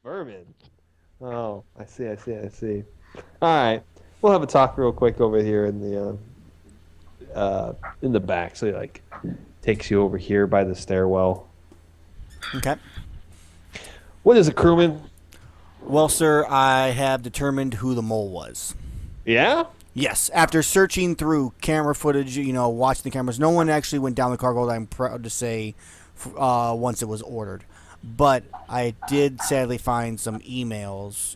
Vermin. Oh, I see, I see, I see. All right, we'll have a talk real quick over here in the back. So he like takes you over here by the stairwell. Okay. What is it, crewman? Well, sir, I have determined who the mole was. Yeah. Yes, after searching through camera footage, watching the cameras, no one actually went down the cargo hold, I'm proud to say, once it was ordered. But I did sadly find some emails,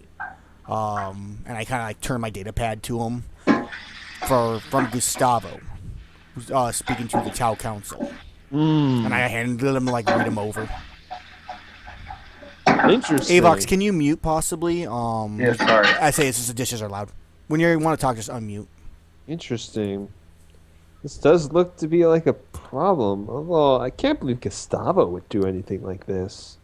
and I kind of like turned my data pad to them from Gustavo, who's speaking to the Tau Council, and I Hmm. handed him like read them over. Avox, Interesting. can you mute possibly? Yeah, sorry. I say it's just the dishes are loud. When you want to talk, just unmute. Interesting. This does look to be like a problem. Although I can't believe Gustavo would do anything like this.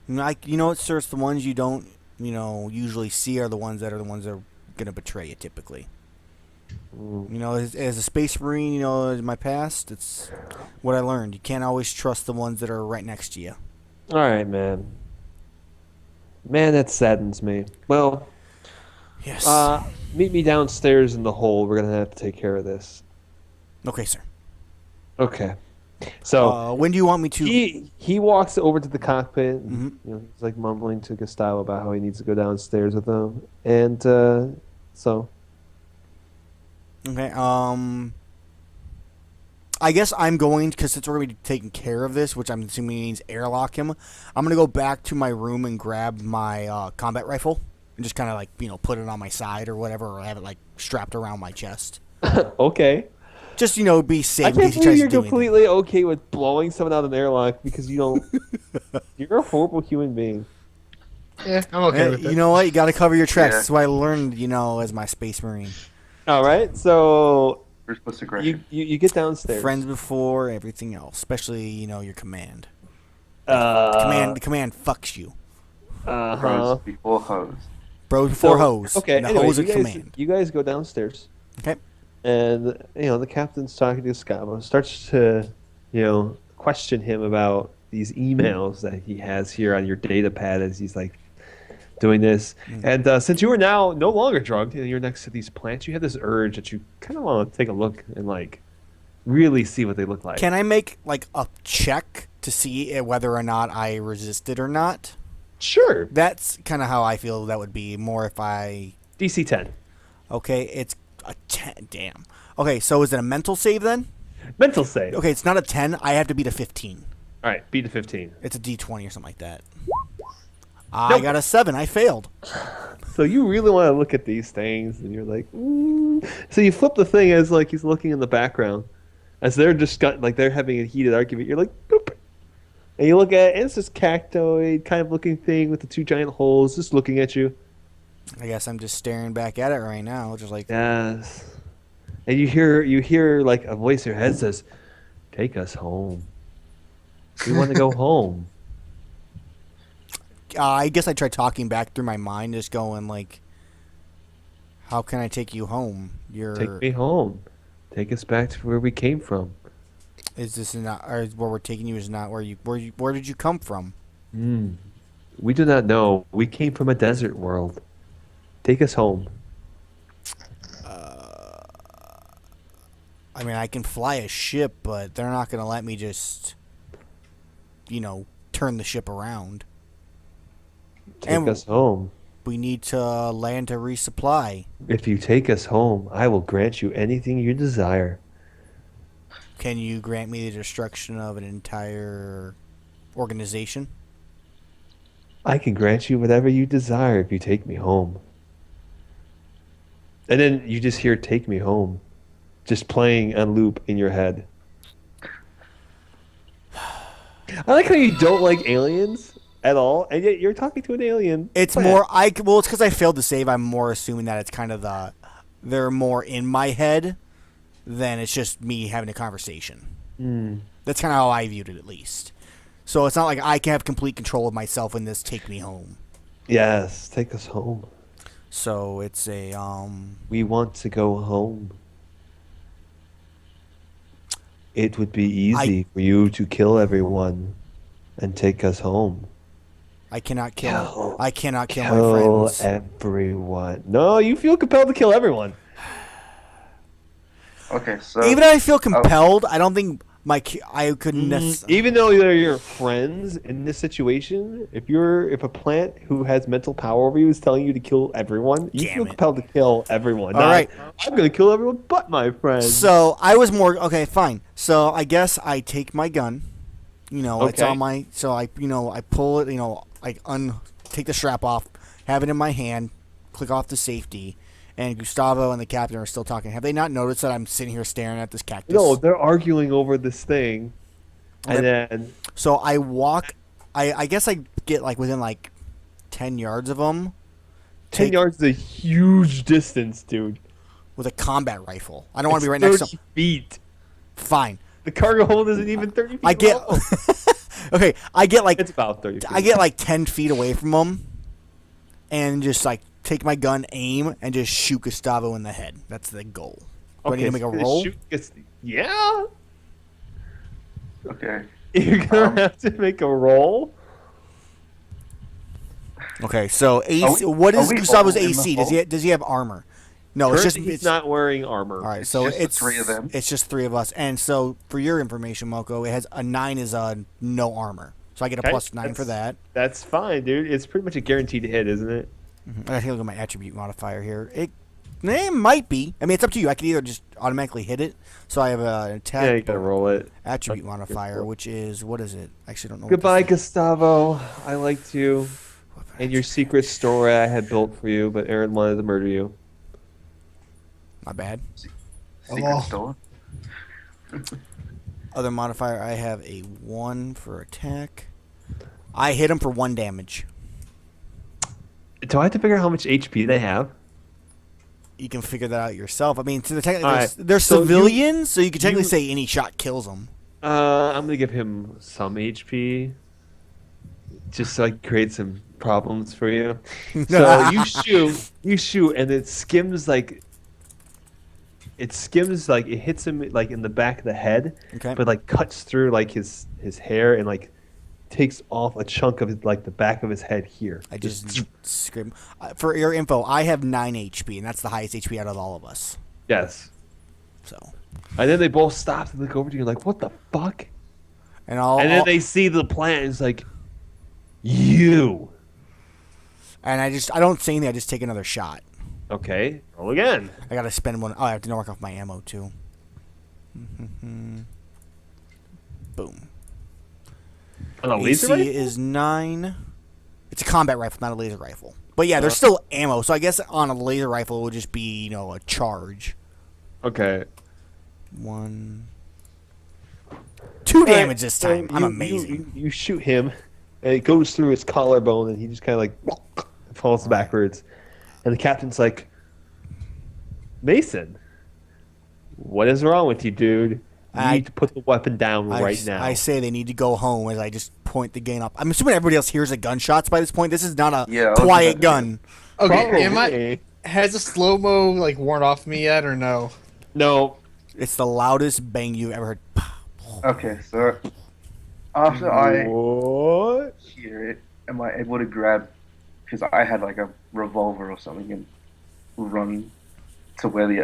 Like what, sir? It's the ones you don't, usually see are the ones that are gonna betray you typically. Mm. As a space marine, in my past, it's what I learned. You can't always trust the ones that are right next to you. All right, man. Man, that saddens me. Well, Yes. meet me downstairs in the hole. We're gonna have to take care of this. Okay, sir. Okay. So When do you want me to? he walks over to the cockpit. And, Mhm. he's like mumbling to Gustavo about how he needs to go downstairs with him. And so Okay. I guess I'm going because since we're going to be taking care of this, which I'm assuming means airlock him. I'm going to go back to my room and grab my combat rifle and just kind of like put it on my side or whatever, or have it like strapped around my chest. okay. Just be safe I in can't case he believe tries to you're do anything. completely okay with blowing someone out of an airlock because you don't. You're a horrible human being. Yeah, I'm okay with it. You know what? You got to cover your tracks. Yeah. That's what I learned, as my space marine. All right, so Ruthless you aggression. you get downstairs. Friends before everything else, especially your command. Uh, The command fucks you. Bros huh. before hoes. Bros before So hose. okay. And the Anyway, hose you at guys command. you guys go downstairs, Okay. and the captain's talking to Scavo, starts to question him about these emails that he has here on your data pad as he's like doing this. Mm. And since you are now no longer drugged and you're next to these plants, you have this urge that you kind of want to take a look and like really see what they look like. Can I make like a check to see whether or not I resisted or not? Sure. That's kind of how I feel that would be more if I. DC 10. Okay, it's a 10. Damn. Okay, so is it a mental save then? Mental save. Okay, it's not a 10. I have to beat a 15. All right, beat a 15. It's a D20 or something like that. I Nope. got a 7. I failed. So you really want to look at these things, and you're like, So you flip the thing as like he's looking in the background, as they're just like they're having a heated argument. You're like, boop. And you look at it, and it's this cactoid kind of looking thing with the two giant holes, just looking at you. I guess I'm just staring back at it right now, just like. Yes. And you hear like a voice in your head says, "Take us home. We want to go home." I guess I tried talking back through my mind, just going like, "How can I take you home? Take me home. Take us back to where we came from. Is this not? Or where we're taking you is not where you? Where did you come from? Mm. We do not know. We came from a desert world. Take us home." I mean, I can fly a ship, but they're not gonna let me just, turn the ship around. Take And us home. we need to land to resupply. If you take us home, I will grant you anything you desire. Can you grant me the destruction of an entire organization? I can grant you whatever you desire if you take me home. And then you just hear "Take me home," just playing on loop in your head. I like how you don't like aliens at all, and yet you're talking to an alien. It's Go more. ahead. Well, it's because I failed to save. I'm more assuming that it's kind of they're more in my head than it's just me having a conversation. Mm. That's kind of how I viewed it, at least. So it's not like I can have complete control of myself in this take me home. Yes, take us home. So it's a We want to go home. It would be I easy for you to kill everyone and take us home. I cannot kill. Kill. I cannot kill my Kill friends. everyone. No, you feel compelled to kill everyone. Okay, so Even if I feel compelled, I don't think I couldn't necessarily. Even though they're your friends in this situation, if a plant who has mental power over you is telling you to kill everyone, you Damn feel it. compelled to kill everyone. All Not, right. I'm going to kill everyone but my friends. So I was more okay. Fine. So I guess I take my gun. You know, it's Okay. on my. So I pull it. Take the strap off, have it in my hand, click off the safety, and Gustavo and the captain are still talking. Have they not noticed that I'm sitting here staring at this cactus? No, they're arguing over this thing. And Okay. then, So I walk. I guess I get like within like 10 yards of them. 10 yards is a huge distance, dude. With a combat rifle. I don't want to be right It's next to 30 feet. Fine. The cargo hold isn't even 30 feet I get. long. Okay, I get like It's about 30 feet. I get like 10 feet away from them, and just like take my gun, aim, and just shoot Gustavo in the head. That's the goal. Do I need to make a so the roll? shoot gets- yeah. okay. You're going to have to make a roll. Okay, so AC. we- What are is we Gustavo's all in the AC? hole? Does he have armor? No, it's Currently, just he's not wearing armor. All right, It's so just the it's three of them. It's just 3 of us, and so for your information, Moko, it has a 9 is no armor, so I get a Okay, plus 9 for that. That's fine, dude. It's pretty much a guaranteed hit, isn't it? I gotta take a look at my attribute modifier here. It might be. I mean, it's up to you. I could either just automatically hit it, so I have an attack Yeah, you gotta roll it. attribute Okay, modifier, cool. which is what is it? I actually don't know. Goodbye, What this Gustavo. I liked you is. and your secret story I had built for you, but Aaron wanted to murder you. My bad. Secret Oh. store. Other modifier, I have a 1 for attack. I hit him for 1 damage. Do I have to figure out how much HP they have? You can figure that out yourself. I mean, to the All right, they're so civilians, so you can technically you- say any shot kills them. I'm gonna give him some HP, just so I can create some problems for you. So you shoot, and it skims like it hits him like in the back of the head, Okay. but like cuts through like his hair and like takes off a chunk of like the back of his head here. I just scream. For your info, I have 9 HP, and that's the highest HP out of all of us. yes. So, And then they both stop and look over to you like, what the fuck? and I'll, And then they see the plant and it's like, you. and I don't say anything. I just take another shot. Okay, roll again. I gotta spend 1. Oh, I have to knock off my ammo too. Boom. On a laser AC rifle? is 9. It's a combat rifle, not a laser rifle. But yeah, there's still ammo. So I guess on a laser rifle it would just be a charge. Okay. 1, 2 damage this time. So I'm you- amazing. You shoot him, and it goes through his collarbone, and he just kind of like falls backwards. And the captain's like, Mason, what is wrong with you, dude? You I- need to put the weapon down right now. I say they need to go home as I just point the gun up. I'm assuming everybody else hears the gunshots by this point. This is not a Yeah, I was quiet about to- gun. Okay, Probably. Has the slow mo like worn off me yet or no? No. It's the loudest bang you've ever heard. Okay, so after I What? hear it, am I able to grab? Because I had like a revolver or something and run to where the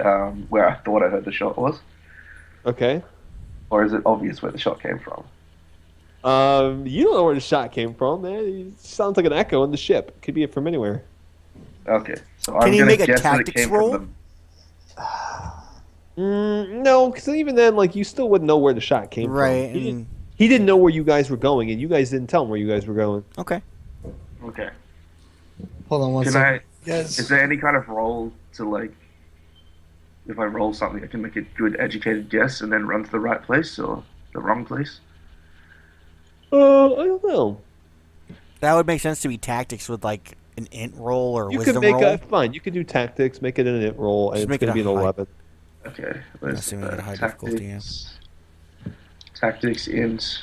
where I thought I heard the shot was, Okay. or is it obvious where the shot came from? You don't know where the shot came from, man. It sounds like an echo in the ship. Could be from anywhere. Okay, so Can I'm you gonna make a guess that it tactics came roll? from No, because even then, like, you still wouldn't know where the shot came Right. from. And, He didn't know where you guys were going, and you guys didn't tell him where you guys were going. okay. the. Okay. Hold on one Can second. I? Yes. Is there any kind of roll to like? If I roll something, I can make a good educated guess and then run to the right place or the wrong place. I don't know. That would make sense to be tactics with like an int roll or You wisdom could make roll. a fine. You could do tactics, make it an int roll, and Just it's make it going to be a an high- 11. Okay. Where's assuming at a high difficulty, yeah. Tactics, int,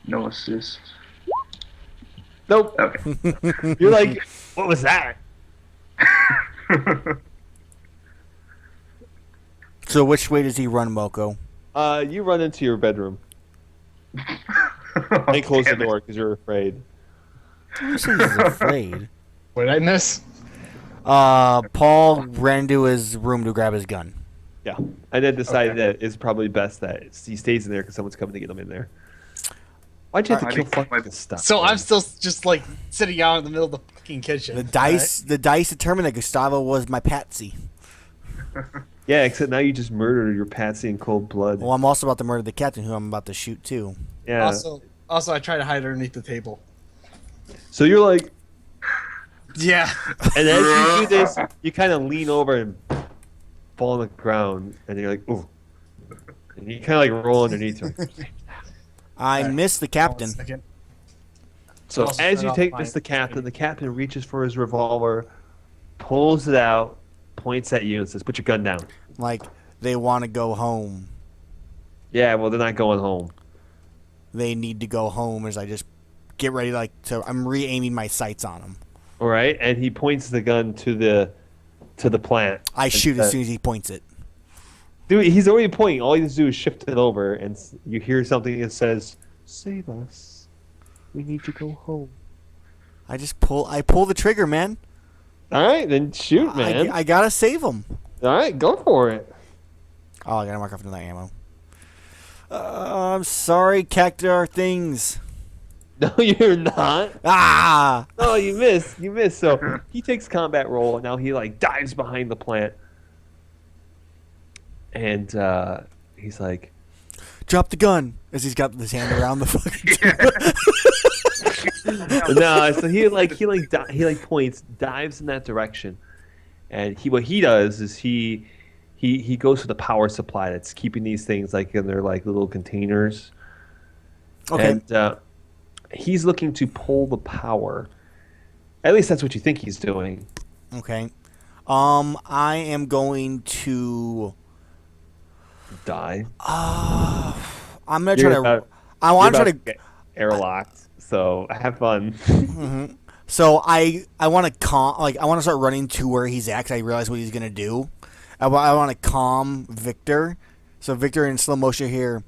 no assist. Nope. Okay. You're like, what was that? So which way does he run, Moko? You run into your bedroom and close the door because you're afraid. Who says he's afraid? What did I miss? Paul ran into his room to grab his gun. Yeah, and then decided Okay. that it's probably best that he stays in there because someone's coming to get him in there. Why'd you have to I kill think fucking my- stuff? So I'm still just like sitting out in the middle of the fucking kitchen. The dice determined that Gustavo was my patsy. Yeah, except now you just murdered your Patsy in cold blood. Well, I'm also about to murder the captain, who I'm about to shoot too. Yeah. Also, I try to hide underneath the table. So you're like, Yeah. and as you do this, you kind of lean over and fall on the ground, and you're like, ooh. And you kind of like roll underneath. You're like, I Alright. missed the Hold on a captain. second. so Also as turn you off take my- this, the captain reaches for his revolver, pulls it out, points at you, and says, "Put your gun down." Like they want to go home. Yeah, well, they're not going home. They need to go home as I just get ready I'm re-aiming my sights on him. All right, and he points the gun to the plant. I And shoot as says- soon as he points it. Dude, he's already pointing. All you have to do is shift it over, and you hear something that says, "Save us. We need to go home." I pull the trigger, man. All right, then shoot, man. I gotta save him. All right, go for it. Oh, I gotta mark off another ammo. I'm sorry, cactar things. No, you're not. Ah! Oh, you missed. You missed. So he takes combat roll. And now he like dives behind the plant, and he's like, Drop the gun as he's got his hand around the fucking. no. So he points, dives in that direction, and what he does is he goes for the power supply that's keeping these things like in their like little containers. Okay. And he's looking to pull the power. At least that's what you think he's doing. Okay. I am going to. Die. I'm gonna You're try to. about- I want You're to try about to. get airlocked. So have fun. So I want to I want to start running to where he's at 'cause I realize what he's gonna do. I want to calm Victor. So Victor in slow motion here.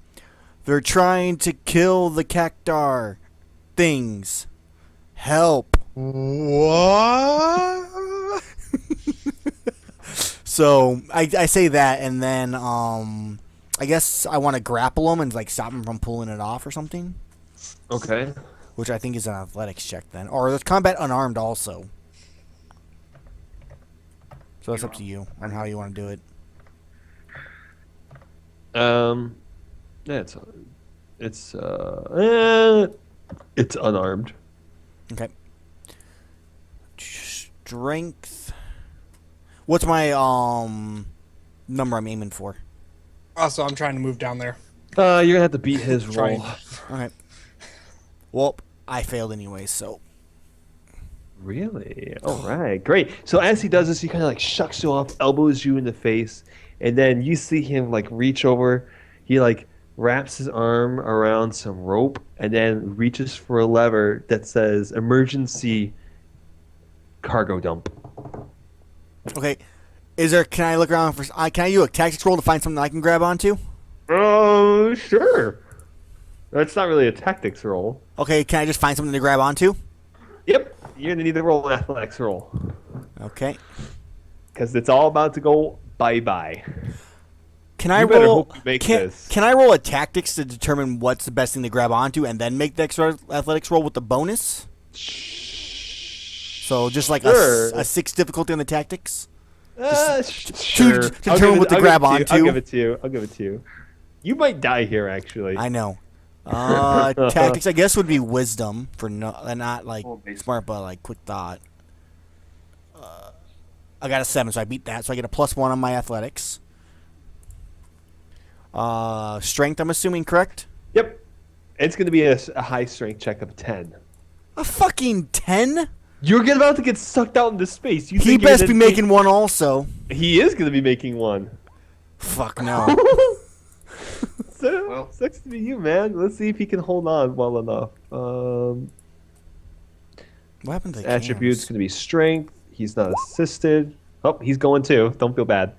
They're trying to kill the cactar things. Help. What? So I say that, and then I guess I want to grapple him and like stop him from pulling it off or something, Okay. which I think is an athletics check then, or there's combat unarmed also. So it's up to you on how you want to do it. Yeah, it's unarmed. Okay. Strength. What's my number I'm aiming for? Also, I'm trying to move down there. You're gonna have to beat his Trying. roll. Okay. Well, I failed anyway, so Really? All right, great. So as he does this, he kind of like shucks you off, elbows you in the face, and then you see him like reach over. He like wraps his arm around some rope and then reaches for a lever that says "emergency cargo dump." okay. Can I look around for? Can I do a tactics roll to find something I can grab onto? Oh, sure. That's not really a tactics roll. Okay, can I just find something to grab onto? Yep, you're gonna need to roll an athletics roll Okay. because it's all about to go bye bye. Can I You better roll? hope you make can, this. can I roll a tactics to determine what's the best thing to grab onto, and then make the extra athletics roll with the bonus? So just like Sure. a 6 difficulty on the tactics. Sure. to determine what to grab I'll onto. give it to you. I'll give it to you. You might die here, actually. I know. Tactics, I guess, would be wisdom for not like Oh, basically. smart, but like quick thought. I got a 7, so I beat that. So I get a +1 on my athletics. Strength, I'm assuming, correct? Yep. It's going to be a high strength check of 10. A fucking 10? You're about to get sucked out into space. You He think you're best be gonna- making one also. He is going to be making one. Fuck no. So, Well. sucks to be you, man. Let's see if he can hold on well enough. What happened to the Attribute's cams? going to be strength. He's not assisted. Oh, he's going too. Don't feel bad.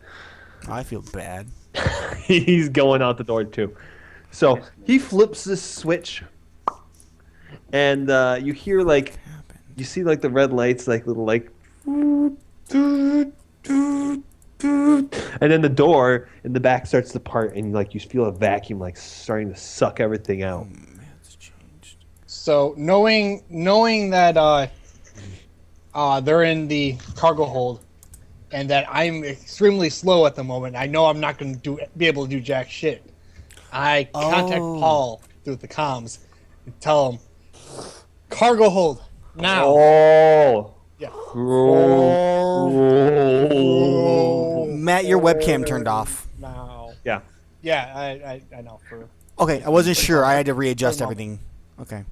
I feel bad. He's going out the door too. So he flips this switch, and you hear like you see like the red lights, like little like, and then the door in the back starts to part, and like you feel a vacuum like starting to suck everything out. Man, it's changed. So knowing that they're in the cargo hold, and that I'm extremely slow at the moment, I know I'm not going to be able to do jack shit. I contact Paul through the comms and tell him, cargo hold now. Oh. Yeah. Matt, your webcam turned off. Now. Yeah. Yeah, I know. Okay, I wasn't sure. I had to readjust everything. Okay.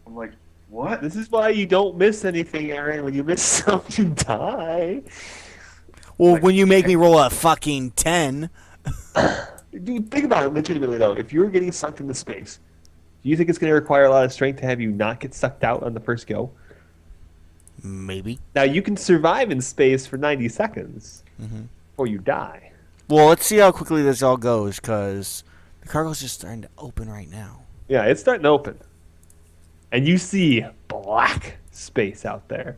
I'm like, what? This is why you don't miss anything, Aaron. When you miss something, you die. Well, when you make me roll a fucking 10. Dude, think about it legitimately, though. If you're getting sucked into space, do you think it's going to require a lot of strength to have you not get sucked out on the first go? Maybe. Now, you can survive in space for 90 seconds before you die. Well, let's see how quickly this all goes, because the cargo's just starting to open right now. Yeah, it's starting to open. And you see black space out there.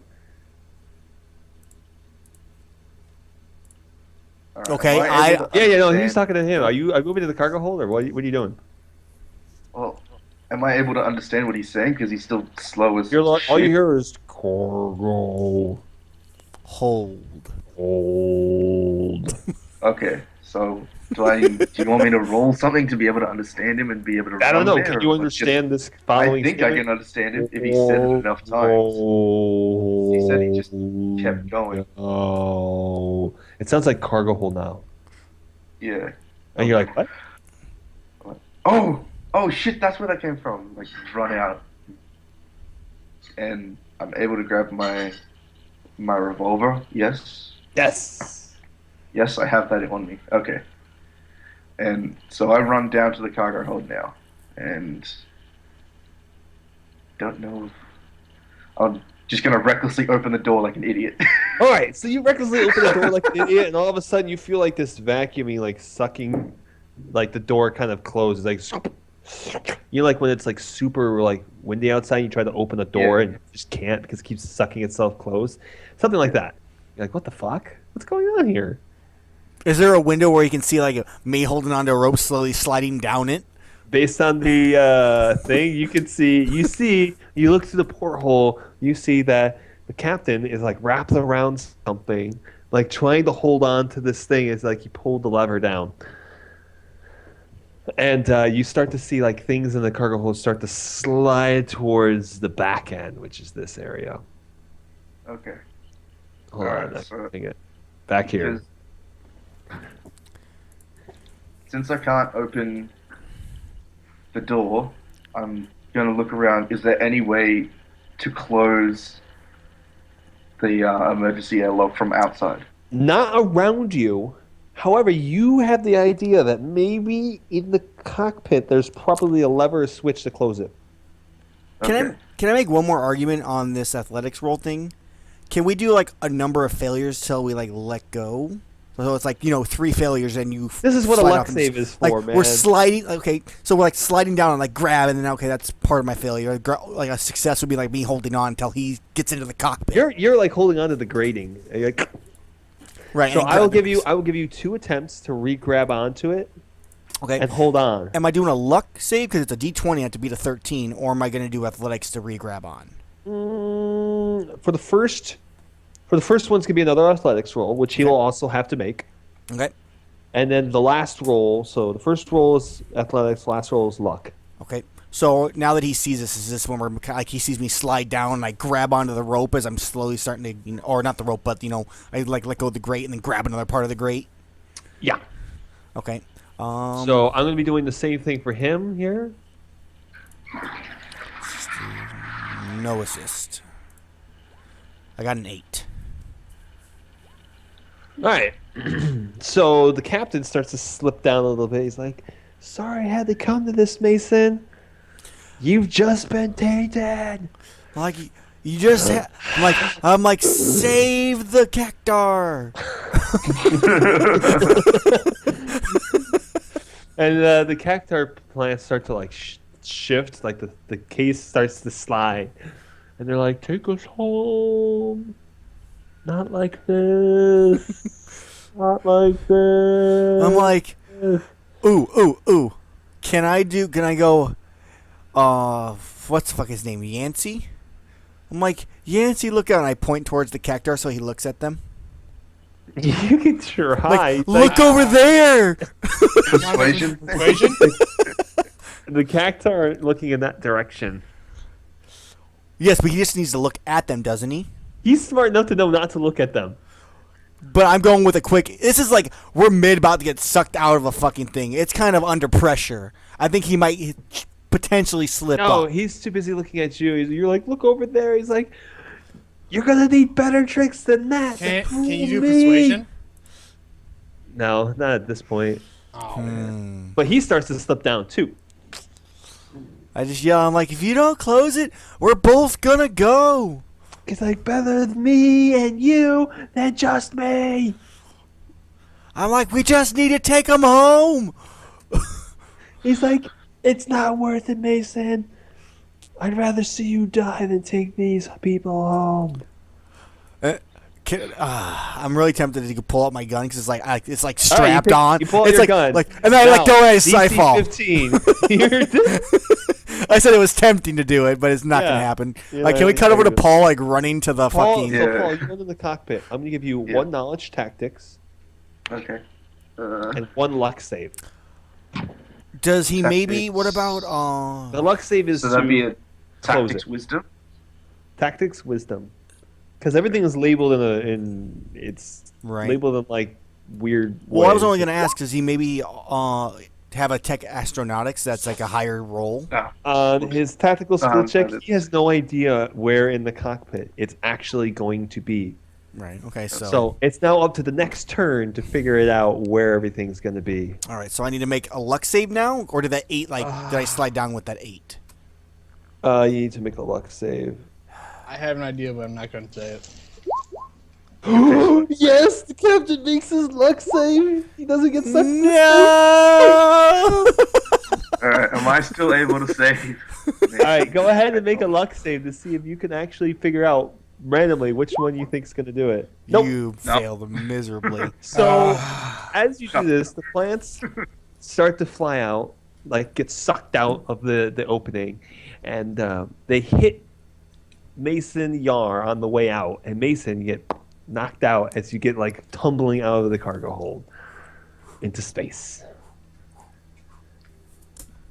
All right, Okay, am I able to Yeah, no, understand- he's talking to him. Are you moving to the cargo hold, or what are you doing? Well, am I able to understand what he's saying? Because he's still slow as All shit. you hear is cargo Hold. hold. Okay, so do you want me to roll something to be able to understand him and be able to? I don't run know. there, Can or you just- understand this I following think I statement? can understand it if he said it enough times. He said he just kept going. Oh, it sounds like cargo hold now. Yeah. And you're like, what? Oh shit! That's where that came from. Like run out, and I'm able to grab my revolver. Yes. Yes. Yes, I have that on me. Okay. And so I run down to the cargo hold now, and don't know if I'm just gonna recklessly open the door like an idiot. All right, so you recklessly open the door like an idiot, and all of a sudden you feel like this vacuuming, like sucking, like the door kind of closes, like you know, like when it's like super like windy outside, you try to open the door Yeah. and you just can't because it keeps sucking itself closed, something like that. You're like, what the fuck? What's going on here? Is there a window where you can see like me holding onto a rope slowly sliding down it? Based on the thing, you can see, you look through the porthole, you see that the captain is like wrapped around something, like trying to hold on to this thing as like he pulled the lever down. And you start to see like things in the cargo hold start to slide towards the back end, which is this area. Okay. Hold Alright, on, I'm so- getting it back here. Because since I can't open the door, I'm gonna look around. Is there any way to close the emergency airlock from outside? Not around you. However, you have the idea that maybe in the cockpit there's probably a lever or switch to close it. Okay. Can I make one more argument on this athletics roll thing? Can we do like a number of failures till we like let go? So it's like, 3 failures and you. This is what a slide luck off and save just- is like, for, man. We're sliding. Okay, so we're like sliding down and like grab, and then okay, that's part of my failure. Like a success would be like me holding on until he gets into the cockpit. You're like holding on to the grating. And you're like, Right. so and I will grab- give you 2 attempts to re-grab onto it Okay. and hold on. Am I doing a luck save because it's a D20? I have to beat a 13, or am I going to do athletics to re-grab on? For the first one's gonna be another athletics roll, which he will also have to make. Okay. And then the last roll. So the first roll is athletics. Last roll is luck. Okay. So now that he sees this, is this when we're like he sees me slide down and I grab onto the rope as I'm slowly starting to, or not the rope, but I like let go of the grate and then grab another part of the grate. Yeah. Okay. So I'm gonna be doing the same thing for him here. No assist. I got an 8. All right. So the captain starts to slip down a little bit. He's like, "Sorry, I had to come to this, Mason. You've just been tainted." Like you just, I'm like save the cactar. And the cactar plants start to like shift, like the case starts to slide. and they're like, "Take us home, not like this, not like this." I'm like, ooh. Can I go, what's the fuck his name? Yancey? I'm like, Yancey, look out. And I point towards the cactuar so he looks at them. You can try. Like, look over there! Persuasion. Persuasion? The cactuar looking in that direction. Yes, but he just needs to look at them, doesn't he? He's smart enough to know not to look at them. But I'm going with a quick. This is like we're about to get sucked out of a fucking thing. It's kind of under pressure. I think he might potentially slip No, up. he's too busy looking at you. You're like, look over there. He's like, you're gonna need better tricks than that. Can you do Me." persuasion? No, not at this point. Oh, man. But he starts to slip down too. I just yell. I'm like, if you don't close it, we're both gonna go. He's like, better than me and you than just me. I'm like, we just need to take him home. He's like, it's not worth it, Mason. I'd rather see you die than take these people home. I'm really tempted to pull out my gun because it's like All right, strapped on. You pull out it's your like, gun. like, and then I Now, let go and I side DC fall. 15. You're- I said it was tempting to do it, but it's not Yeah. gonna happen. Yeah, Like, can we cut over to yeah. Paul, like running to the Paul, fucking? so Yeah. Paul, you go to the cockpit. I'm gonna give you Yeah. one knowledge tactics Okay. and one luck save. Does he maybe? Tactics. What about? The luck save is So that'd be a close tactics it. wisdom. tactics wisdom, because everything is labeled it's Right. labeled in like weird. Well, I was ways. only gonna ask, does he maybe have a tech astronautics that's like a higher role? On his tactical skill check, that's- he has no idea where in the cockpit it's actually going to be. Right. Okay. So it's now up to the next turn to figure it out where everything's going to be. All right. So I need to make a luck save now, or did that 8 did I slide down with that 8? You need to make a luck save. I have an idea, but I'm not going to say it. Yes, the captain makes his luck save. He doesn't get sucked. No. Am I still able to save? All right, go ahead and make a luck save to see if you can actually figure out randomly which one you think is going to do it. Nope. You failed miserably. So as you do this, the plants start to fly out, like get sucked out of the opening, and they hit Mason Yar on the way out, and Mason get knocked out as you get like tumbling out of the cargo hold into space.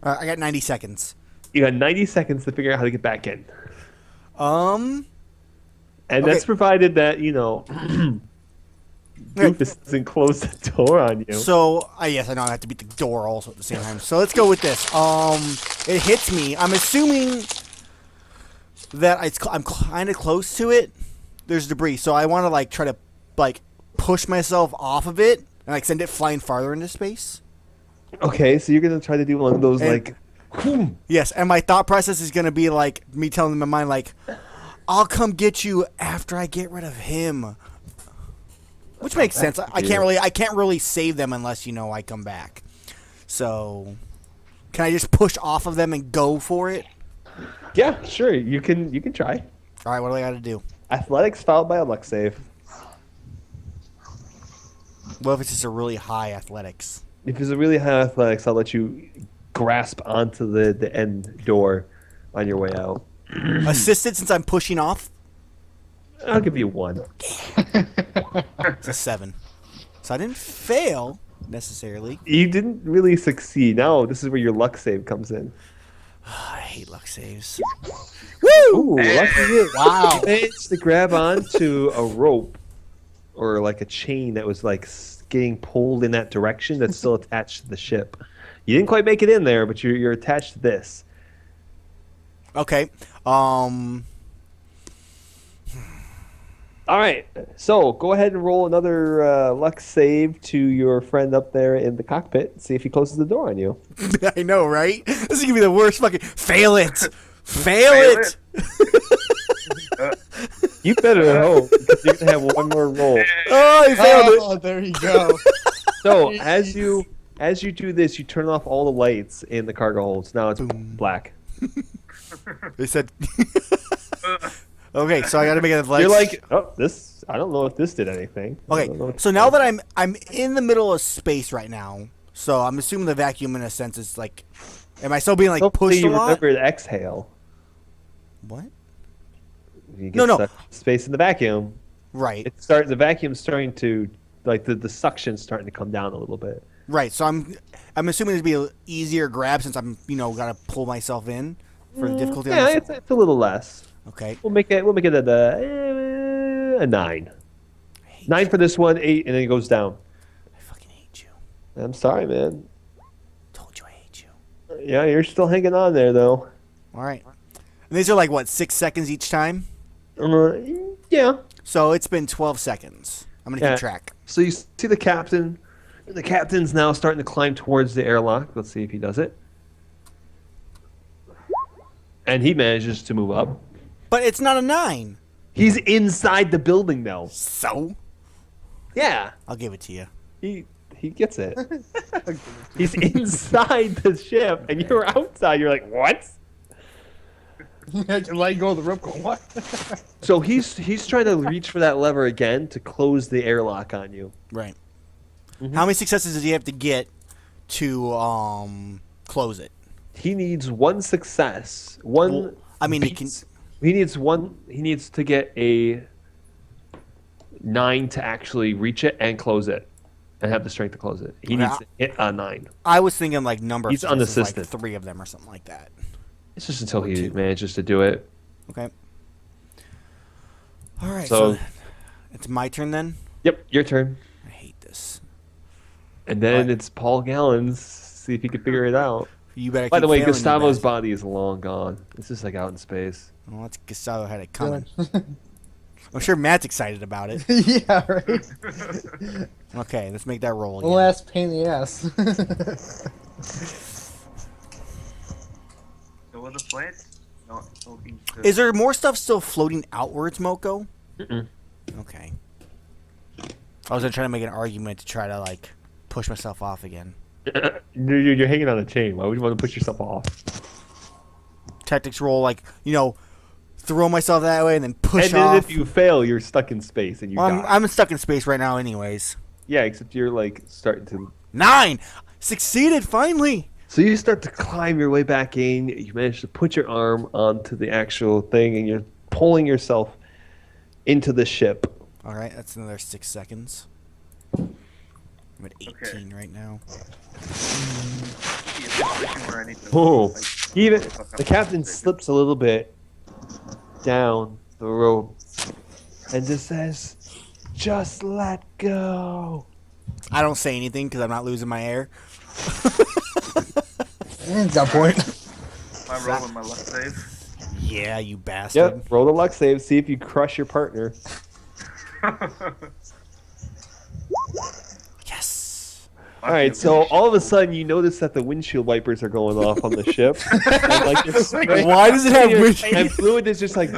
I got 90 seconds. You got 90 seconds to figure out how to get back in. Um. And Okay. that's provided that, you know, Doofus doesn't close the door on you. So, yes, I know I have to beat the door also at the same time. So let's go with this. It hits me. I'm assuming that I'm kind of close to it. There's debris, so I want to like try to like push myself off of it and like send it flying farther into space. Okay, so you're going to try to do one of those, And- like, whoom. Yes, and my thought process is gonna be like me telling in my mind like, I'll come get you after I get rid of him. Which makes sense. I can't really save them unless I come back. So, can I just push off of them and go for it? Yeah, sure. You can try. All right, what do I got to do? Athletics followed by a luck save. What if it's just a really high athletics? If it's a really high athletics, I'll let you grasp onto the end door on your way out. Assisted since I'm pushing off? I'll give you one. It's a 7. So I didn't fail necessarily. You didn't really succeed. Now this is where your luck save comes in. I hate luck saves. Ooh, lucky you. Wow. You managed to grab onto a rope or like a chain that was like getting pulled in that direction that's still attached to the ship. You didn't quite make it in there, but you're attached to this. Okay. All right, so go ahead and roll another luck save to your friend up there in the cockpit. See if he closes the door on you. I know, right? This is gonna be the worst fucking. Fail it! Fail Fail it! You better hope because you're gonna have one more roll. Oh, I failed it! Oh, there you go. So as you do this, you turn off all the lights in the cargo holds. Now it's black. They said. Okay, so I got to make an athletics. You're like, oh, this. I don't know if this did anything. I don't know Okay, what so to now do. that I'm in the middle of space right now, so I'm assuming the vacuum in a sense is like, am I still being like Hopefully pushed a you lot? remember to exhale. What? You get No. stuck in space in the vacuum. Right, The vacuum's starting to, like the suction's starting to come down a little bit. right. So I'm assuming it'd be an easier grab since I'm got to pull myself in for the difficulty. on Yeah, this. it's a little less. Okay. We'll make it a 9. I hate 9 you. for this one, 8, and then it goes down. I fucking hate you. I'm sorry, man. Told you I hate you. Yeah, you're still hanging on there though. All right. And these are like what 6 seconds each time. Uh, yeah. So it's been 12 seconds. I'm gonna Yeah. keep track. So you see the captain. The captain's now starting to climb towards the airlock. Let's see if he does it. And he manages to move up. But it's not a 9. He's inside the building now. So Yeah. I'll give it to you. He gets it. He's inside the ship and you're outside. You're like, what? I can let go of the rope. Go, what? So he's trying to reach for that lever again to close the airlock on you. Right. Mm-hmm. How many successes does he have to get to close it? He needs one success. One. Well, I mean, he can- He needs one. He needs to get a 9 to actually reach it and close it, and have the strength to close it. He Okay, needs to hit a 9. I was thinking like number. He's of successes, like unassisted. 3 of them or something like that. It's just until he 2. manages to do it. Okay. All right. So- So it's my turn then. Yep, your turn. I hate this. And then What? it's Paul Gallen's. See if he can figure it out. You better. By keep the way, failing, you Gustavo's bastard. body is long gone. It's just like out in space. Well, that's Gustavo had it coming. I'm sure Matt's excited about it. Yeah, right. Okay, let's make that roll The again. last pain in the ass. So what the plan? Not talking to. Is there more stuff still floating outwards, Moko? Mm-mm. Okay. I was gonna try to make an argument to try to like push myself off again. You're hanging on a chain. Why would you want to push yourself off? Tactics roll, like throw myself that way and then push And then off. if you fail, you're stuck in space and you Well, die. I'm stuck in space right now, anyways. Yeah, except you're like starting to. 9 succeeded finally. So you start to climb your way back in. You manage to put your arm onto the actual thing, and you're pulling yourself into the ship. All right, that's another 6 seconds. I'm at 18 right now. Oh, even the captain slips a little bit down the rope and just says, "Just let go." I don't say anything because I'm not losing my air. At that point. My roll and my luck save. Yeah, you bastard. Yep. Roll the luck save. See if you crush your partner. Yes. All right. So all of a sudden, you notice that the windshield wipers are going off on the ship. And, like, it's spraying- Why does it have windshield? And fluid is just like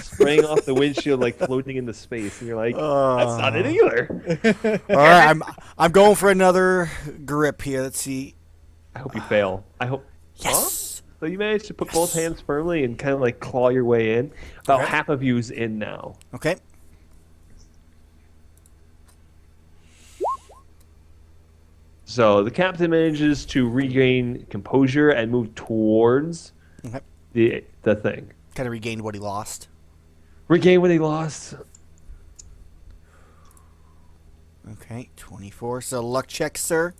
spraying off the windshield, like floating into space, and you're like, "That's not it either." All right, I'm going for another grip here. Let's see. I hope you fail. I hope. Yes. So you managed to put both hands firmly and kind of like claw your way in. About Okay. half of you's in now. Okay. So the captain manages to regain composure and move towards Okay. the thing. Kind of regained what he lost. Regain what he lost. Okay, 24. So luck check, sir.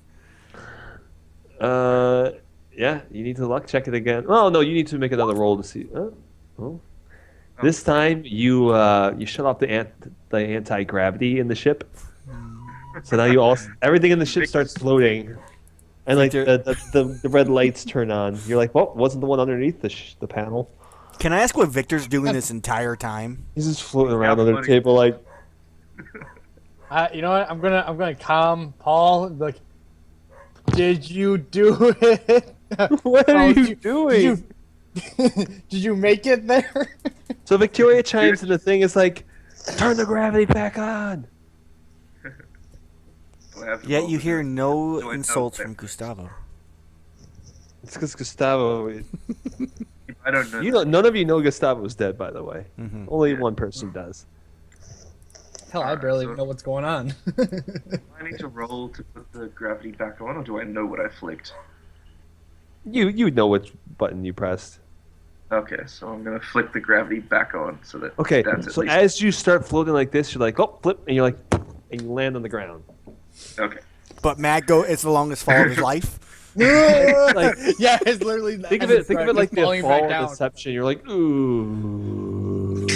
Yeah, you need to luck check it again. Oh no, you need to make another roll to see. Oh. This time you shut off the anti gravity in the ship. So now you all everything in the ship starts floating, and like the red lights turn on. You're like, well, wasn't the one underneath the panel? Can I ask what Victor's doing this entire time? He's just floating around Yeah, on the buddy. table like. You know what? I'm gonna calm Paul. Like, did you do it? What are Oh, you doing? Did you make it there? So Victoria chimes in. The thing is like, turn the gravity back on. Yet you hear no Do I know insults that? from Gustavo. It's because Gustavo I don't know. You know, none of you know Gustavo's dead, by the way. Mhm. Only Yeah. one person does. Hell, I barely even know what's going on. Do I need to roll to put the gravity back on, or do I know what I flicked? You know which button you pressed. Okay, so I'm gonna flick the gravity back on so that Okay, that's at so least as you start floating like this, you're like, oh, flip, and you're like, and you land on the ground. okay. But Matt it's the longest fall of his life. Like, Yeah, it's literally. think of as it it's like the falling back fall down. of Deception. You're like, ooh.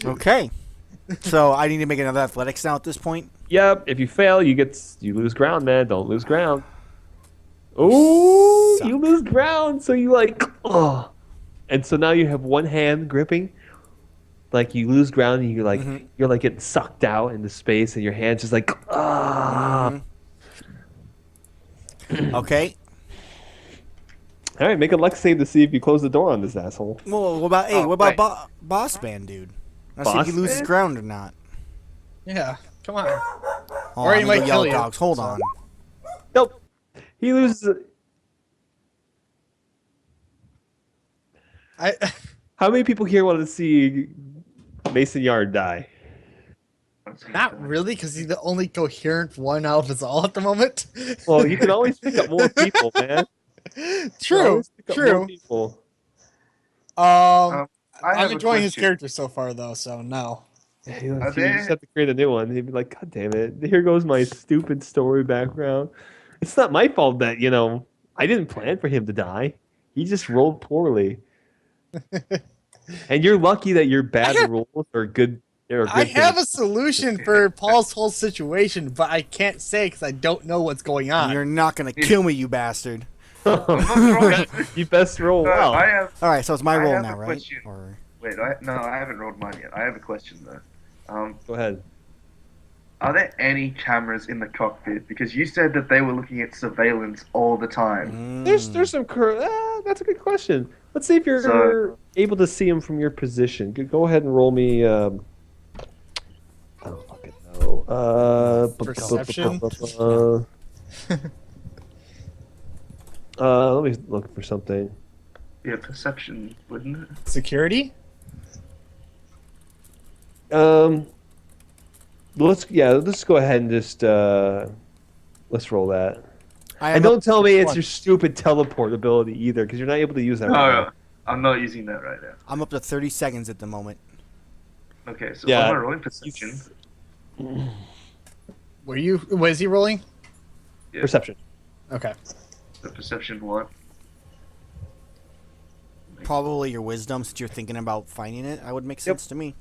Okay. So I need to make another athletics now at this point. Yep. If you fail, you lose ground, man. Don't lose ground. Oh, Suck. you lose ground. So you like, oh, and so now you have one hand gripping. Like you lose ground, and you're like getting sucked out into space, and your hand's just like, ah. Okay. All right, make a luck save to see if you close the door on this asshole. Well, what about Oh, what about wait. Boss Man, dude? Let's see if Boss he loses Man? ground or not. Yeah, come on. Hold Or on, he let me might go kill Yellow you. Dogs. Hold So- on. Nope. He loses. I How many people here want to see Mason Yard die? not really, because he's the only coherent one out of us all at the moment. Well, you can always pick up more people, man. You can True, always pick up more true. people. I I'm have a enjoying his question. character so far, though. So no. Yeah, you Are just there- have to create a new one. He'd be like, God damn it. Here goes my stupid story background. It's not my fault that, I didn't plan for him to die. He just rolled poorly. And you're lucky that your bad rolls are good. I have a solution for Paul's whole situation, but I can't say because I don't know what's going on. You're not gonna kill me, you bastard. You best roll well. I have. All right, so it's my I roll have now, a right? question. Or Wait, I haven't rolled mine yet. I have a question though. Go ahead. Are there any cameras in the cockpit? Because you said that they were looking at surveillance all the time. There's some that's a good question. Let's see if you're So- able to see him from your position. Go ahead and roll me. I don't fucking know. Perception? Let me look for something. Yeah, perception, wouldn't it? Security? Let's go ahead and just let's roll that. I And am don't tell me it's one. your stupid teleport ability either, because you're not able to use that. No, right now. no, I'm not using that right now. I'm up to 30 seconds at the moment. Okay, so Yeah, am I rolling perception? Was he rolling? Yeah. Perception. Okay. The perception what? Probably your wisdom, since you're thinking about finding it. I would make sense to me.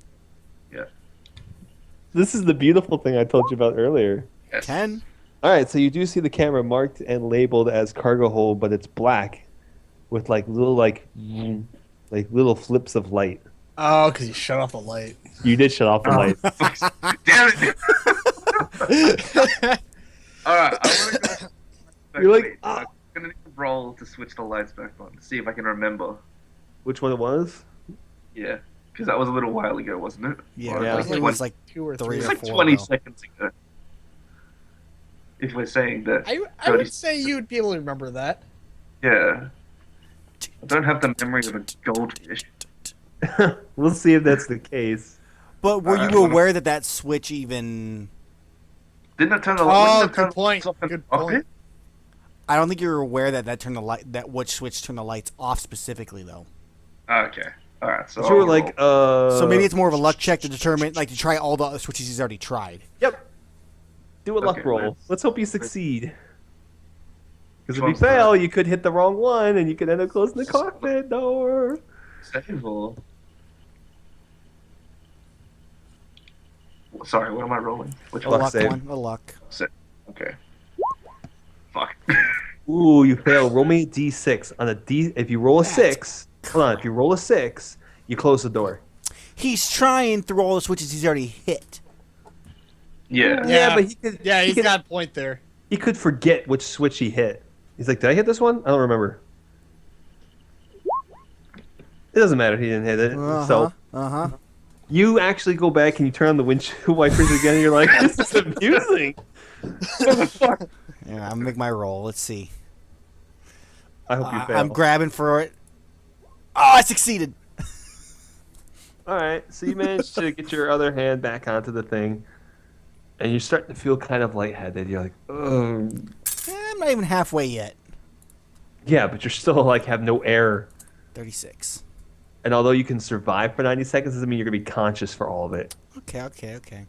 This is the beautiful thing I told you about earlier. Yes. 10. All right, so you do see the camera marked and labeled as cargo hold, but it's black, with little little flips of light. Oh, because he shut off the light. You did shut off the light. Damn it! Alright, I want to go. You're like, Wait, I'm gonna need to roll to switch the lights back on to see if I can remember. Which one it was? Yeah, because that was a little while ago, wasn't it? Yeah, Or Yeah. I think it was like 2 or 3. Three It's or like 4 20 ago. seconds ago. If we're saying that, I 30 would say you would be able to remember that. yeah. I don't have the memory of a goldfish. We'll see if that's the case. But were Alright, you what- aware that switch even? Didn't it turn the Oh, wouldn't it turn good point. the lights off in Good the cockpit? point. I don't think you were aware that turned the light. That which switch turned the lights off specifically, though. Okay. Alright, so So we're I'll like, roll. So maybe it's more of a luck check to determine, like, to try all the other switches he's already tried. yep. Do a luck Okay, roll. let's- Let's hope you succeed. Because if you one's fail, that? you could hit the wrong one, and you could end up closing the cockpit door. Save or... Sorry, what am I rolling? Which A Luck one? luck save. one. A luck. Okay. Fuck. Ooh, you fail. Roll me a d6. On a d, if you roll a 6, hold on. If you roll a 6, you close the door. He's trying through all the switches he's already hit. Yeah. Yeah. but he could. Yeah, he he's could, got a point there. He could forget which switch he hit. He's like, "Did I hit this one? I don't remember." It doesn't matter. He didn't hit it. So you actually go back and you turn on the windshield wipers again, and you're like, "This is amusing." Yeah, I'm gonna make my roll. Let's see. I hope you fail. I'm grabbing for it. Oh, I succeeded. All right, so you managed to get your other hand back onto the thing, and you're starting to feel kind of lightheaded. You're like, oh, I'm not even halfway yet. yeah, but you're still like have no air. 36. And although you can survive for 90 seconds, doesn't mean you're gonna be conscious for all of it. Okay.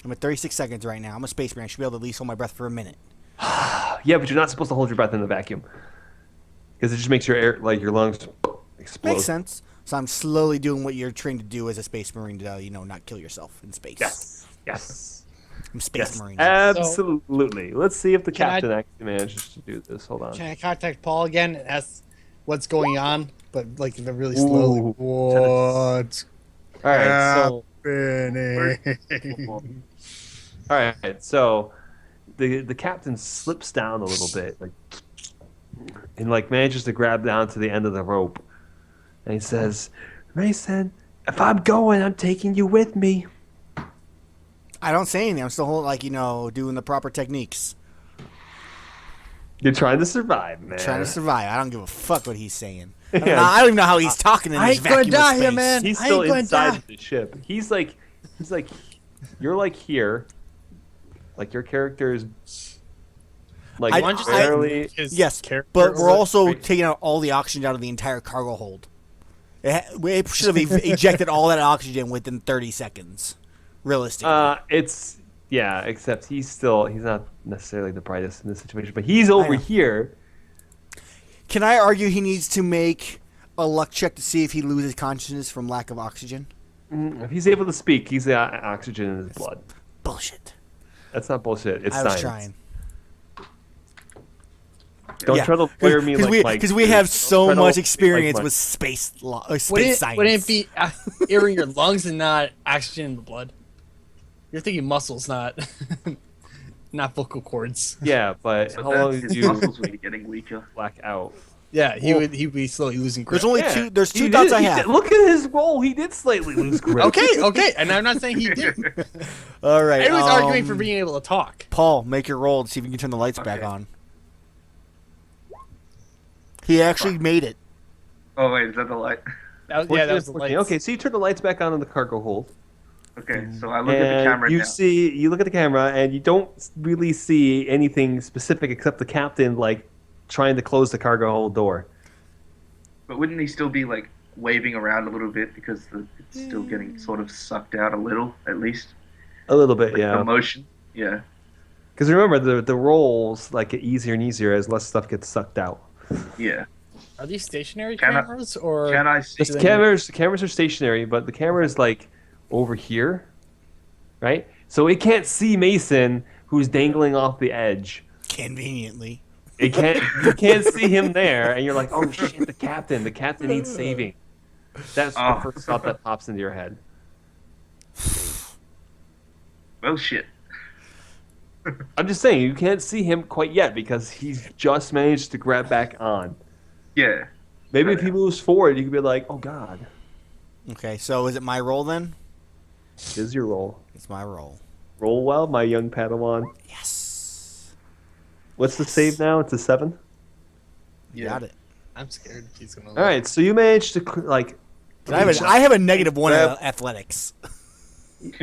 I'm at 36 seconds right now. I'm a spaceman. I should be able to at least hold my breath for a minute. Yeah, but you're not supposed to hold your breath in the vacuum because it just makes your air, like your lungs, explode. Makes sense. So I'm slowly doing what you're trained to do as a space marine to, not kill yourself in space. Yes. I'm space Yes. marine. Absolutely. Let's see if the Can I- captain actually manages to do this. Hold on. Can I contact Paul again and ask what's going on? But like really slowly. Ooh. What's All right. So. happening? All right. So, the captain slips down a little bit, and manages to grab down to the end of the rope, and he says, "Mason, if I'm going, I'm taking you with me." I don't say anything. I'm still holding, doing the proper techniques. You're trying to survive, man. Trying to survive. I don't give a fuck what he's saying. I Yeah. don't even know how he's talking in I this ain't gonna vacuum of die here, space. man. He's I still ain't gonna inside die. the ship. He's like, you're like here, like your character is like I- One just barely. Yes, character but we're over- also taking out all the oxygen out of the entire cargo hold. We should have ejected all that oxygen within 30 seconds, realistically. It's yeah, except he's not necessarily the brightest in this situation, but he's over know. here. Can I argue he needs to make a luck check to see if he loses consciousness from lack of oxygen? If he's able to speak, he's got oxygen in his blood. Bullshit. That's not bullshit. It's I was science. trying. Don't try to lawyer me like Mike. Because we dude. have Don't so try to much lawyer me experience like with space Wouldn't science. it be air in your lungs and not oxygen in the blood? You're thinking muscles, not not vocal cords. Mike. Yeah, but So how that long his did you muscles were getting weaker. black out? Yeah, he'd be slowly losing grip. There's only Yeah. two. There's two He dots did- I he have. did- Look at his roll. He did slightly lose grip. Okay, and I'm not saying he did. All right. I was arguing for being able to talk. Paul, make your roll to see if you can turn the lights back Okay. on. He actually made it. Oh wait, is that the light? That was the 14. lights. Okay, so you turn the lights back on in the cargo hold. Okay, so I look at the And camera you now. you look at the camera and you don't really see anything specific except the captain trying to close the cargo hold door. But wouldn't he still be waving around a little bit because it's still getting sort of sucked out a little, at least? A little bit, The yeah. motion. Yeah. Because remember, the rolls get easier and easier as less stuff gets sucked out. Yeah. Are these stationary Can I- cameras or? Can I see? The cameras are stationary, but the camera is over here, right? So it can't see Mason, who's dangling off the edge. Conveniently. You can't see him there, and you're like, oh shit, the captain needs saving. That's the Oh. first thought that pops into your head. Well, shit. I'm just saying, you can't see him quite yet because he's just managed to grab back on. Yeah. Maybe if he moves forward, you could be like, oh god, Okay, so is it my roll then? this is your roll. It's my roll. Roll well, my young Padawan. Yes. What's the save now? It's a 7? You Yeah. got it. I'm scared he's gonna. All right, so you managed to I have a negative one Grab- in athletics.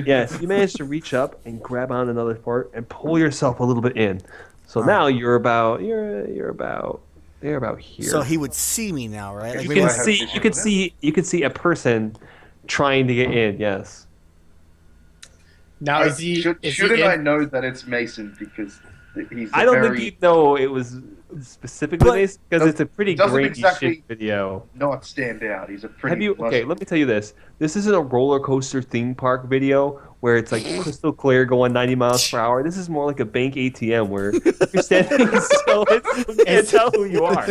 yes, you managed to reach up and grab on another part and pull yourself a little bit in. So now you're about here. So he would see me now, right? you we can don't- have see vision you can now? see you can see a person trying to get in. Yes. Now is he? Shouldn't in, I know that it's Mason because he's I don't think you know it was specifically But- Mason because it's a pretty Doesn't grainy exactly- shit video. not stand out. He's a pretty. Have you? Okay, muscle- let me tell you this. This isn't a roller coaster theme park video where it's crystal clear going 90 miles per hour. This is more like a bank ATM where you're standing still and you can't tell who you are.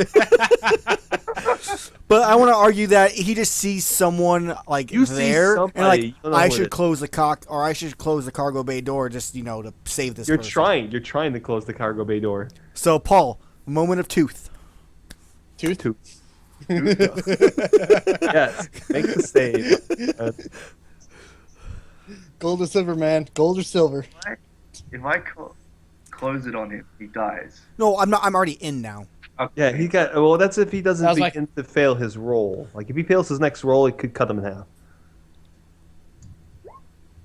But I want to argue that he just sees someone You see there, somebody, and you don't know I what should it- close the I should close the cargo bay door just to save this. You're person. trying to close the cargo bay door. So Paul, moment of truth. Two. Yes, make the save. gold or silver, man? Gold or silver? If I close it on him, he dies. No, I'm not. I'm already in now. Okay. Yeah, he got. Well, that's if he doesn't That was like- begin to fail his roll. Like if he fails his next roll, it could cut him in half.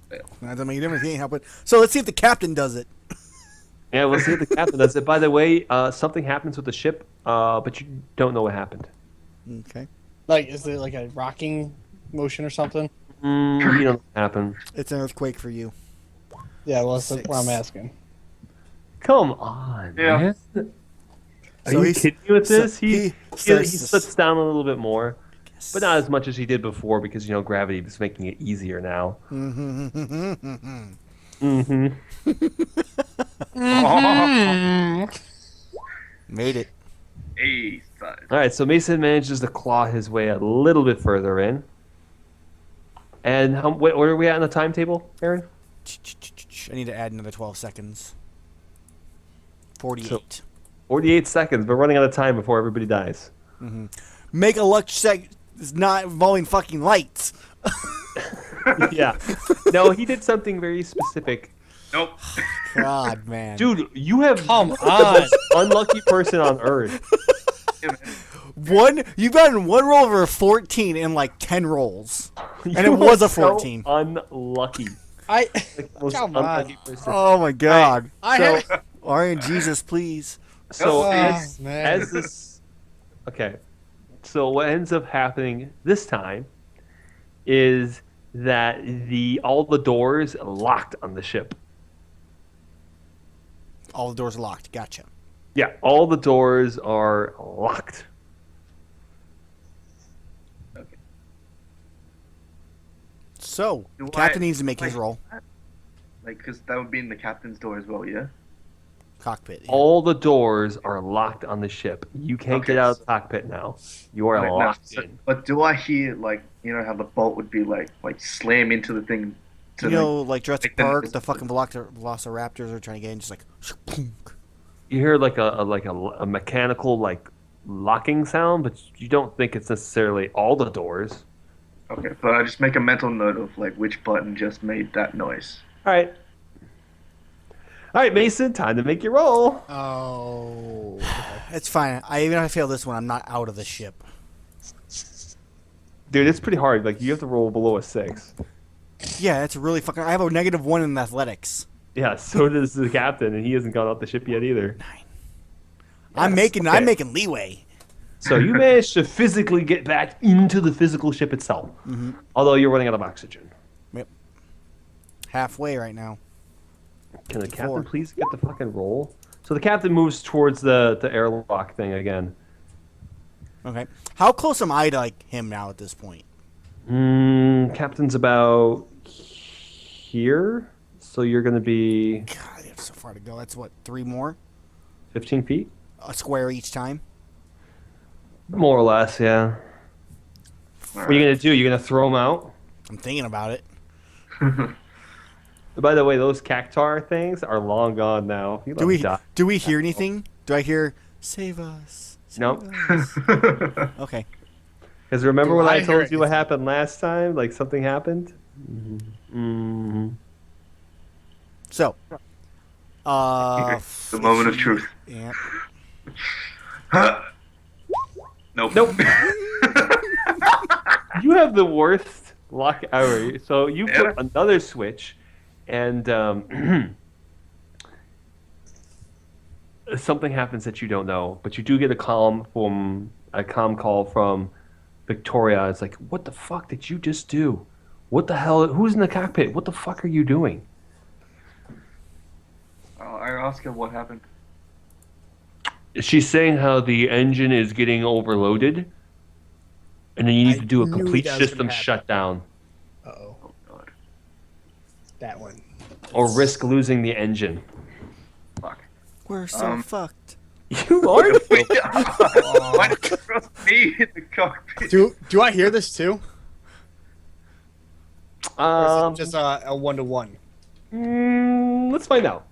That doesn't make a difference. He ain't helping. So let's see if the captain does it. Yeah, we'll see if the captain does it. By the way, something happens with the ship, but you don't know what happened. Okay. Like, is it like a rocking motion or something? You don't know what happened. It's an earthquake for you. Yeah, well, that's Six. what I'm asking. Come on, Yeah. man. Are So you he's- kidding me with so this? He starts to slips down a little bit more, but not as much as he did before because gravity is making it easier now. Mm-hmm. Made it. Hey, son. All right, so Mason manages to claw his way a little bit further in. And where are we at on the timetable, Aaron? I need to add another 12 seconds. 48. 48 seconds. We're running out of time before everybody dies. Make a luck check is not involving fucking lights. Yeah. No, he did something very specific. Nope. God, man. Dude, you have Come the on. most unlucky person on Earth. Yeah, man. You've gotten one roll over 14 in like 10 rolls. And it was a 14. So unlucky. I Like, the most Come on. unlucky person. Oh my god. I So- have. Arian, Jesus, please. So Oh, as, man. as this, okay. So what ends up happening this time is that all the doors locked on the ship. All the doors are locked. Gotcha. Yeah, all the doors are locked. So, Do captain I- needs to make his like- roll. Like, because that would be in the captain's door as well, yeah? Cockpit. yeah. All the doors are locked on the ship. You can't Okay, get out of so- the cockpit now. You are Right, now, locked so- in. but do I hear, like, how the bolt would be, like slam into the thing? You know, like Jurassic like the- Park, the fucking Velociraptors are trying to get in, just like. You hear like a mechanical like locking sound, but you don't think it's necessarily all the doors. Okay, but I just make a mental note of, like, which button just made that noise. All right. All right, Mason, time to make your roll. Oh. It's fine. Even if I fail this one, I'm not out of the ship. Dude, it's pretty hard. Like you have to roll below a 6. Yeah, it's really fucking. I have a -1 in athletics. Yeah, so does the captain, and he hasn't gone off the ship yet either. I'm Yes, making okay. leeway. So you managed to physically get back into the physical ship itself, although you're running out of oxygen. Halfway right now. Can the captain Four. please get the fucking roll? So the captain moves towards the airlock thing again. Okay. How close am I to like him now at this point? Captain's about here, so you're going to be God, I have so far to go. That's what, 3 more? 15 feet? A square each time? More or less, yeah. What are you going to do? You're going to throw him out? I'm thinking about it. By the way, those cactar things are long gone now. You let Do them we die. do we hear anything? Do I hear save us? Save Nope. us"? Okay. Because remember Do when I I hear told you what happened last time? Like something happened? Mm-hmm. So, The moment of truth. Yeah. Nope. Nope. You have the worst luck ever. So you put another switch, and something happens that you don't know. But you do get a comm call from Victoria. It's like, what the fuck did you just do? What the hell? Who's in the cockpit? What the fuck are you doing? I ask her what happened. She's saying how the engine is getting overloaded, and then you need I to do a knew complete that was system gonna happen. shutdown, Uh-oh. Oh, God. That one. or risk losing the engine. Fuck. We're so fucked. You are. Why did you throw me in the cockpit? Do I hear this too? Or is it Just just a 1-to-1? let's find out.